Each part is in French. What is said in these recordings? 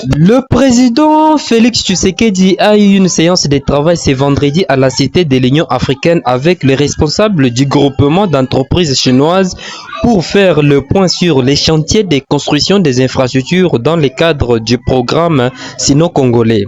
Le président Félix Tshisekedi a eu une séance de travail ce vendredi à la Cité de l'Union africaine avec les responsables du groupement d'entreprises chinoises pour faire le point sur les chantiers de construction des infrastructures dans le cadre du programme sino-congolais.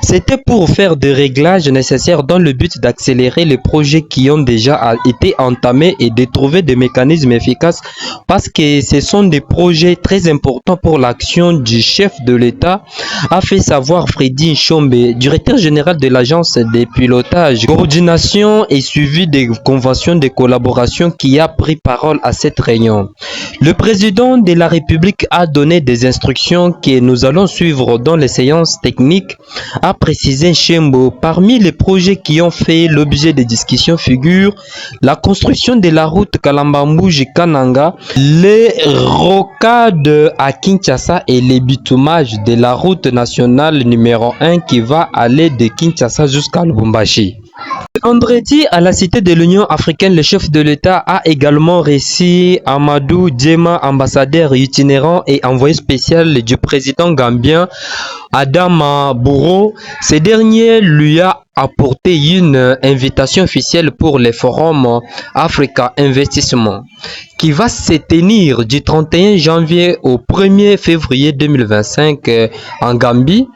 C'était pour faire des réglages nécessaires dans le but d'accélérer les projets qui ont déjà été entamés et de trouver des mécanismes efficaces parce que ce sont des projets très importants pour l'action du chef de l'État, a fait savoir Freddy Nchombe, directeur général de l'agence de pilotage, coordination et suivi des conventions de collaboration qui a pris parole à cette réunion. Le président de la République a donné des instructions que nous allons suivre dans les séances techniques, a précisé Nchombe. Parmi les projets qui ont fait l'objet de discussions figurent la construction de la route Kalambambouji-Kananga, les rocades à Kinshasa et les bitumages de la route nationale numéro 1 qui va aller de Kinshasa jusqu'à Lubumbashi. Vendredi, à la Cité de l'Union africaine, le chef de l'État a également reçu Amadou Djema, ambassadeur itinérant et envoyé spécial du président gambien Adama Barrow. Ce dernier lui a apporté une invitation officielle pour le Forum Africa Investissement qui va se tenir du 31 janvier au 1er février 2025 en Gambie.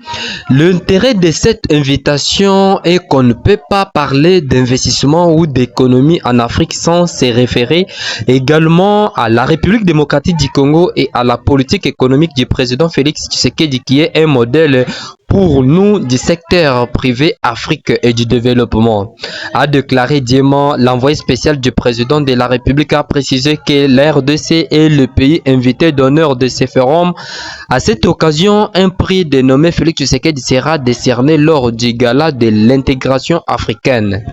L'intérêt de cette invitation est qu'on ne peut pas parler d'investissement ou d'économie en Afrique sans se référer également à la République démocratique du Congo et à la politique économique du président Félix Tshisekedi qui est un modèle pour nous du secteur privé Afrique et du développement, a déclaré Diamant. L'envoyé spécial du président de la République a précisé que la RDC est le pays invité d'honneur de ce forum. À cette occasion, un prix dénommé Félix Tshisekedi sera décerné lors du gala de l'intégration africaine.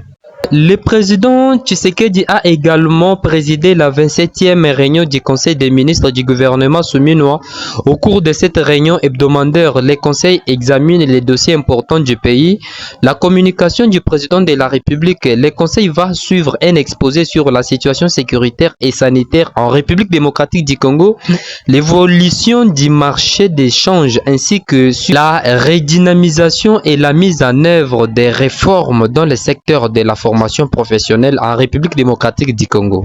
Le président Tshisekedi a également présidé la 27e réunion du Conseil des ministres du gouvernement souminois. Au cours de cette réunion hebdomadaire, le Conseil examine les dossiers importants du pays. La communication du président de la République, le Conseil va suivre un exposé sur la situation sécuritaire et sanitaire en République démocratique du Congo, l'évolution du marché des changes ainsi que sur la redynamisation et la mise en œuvre des réformes dans le secteur de la formation professionnelle en République démocratique du Congo.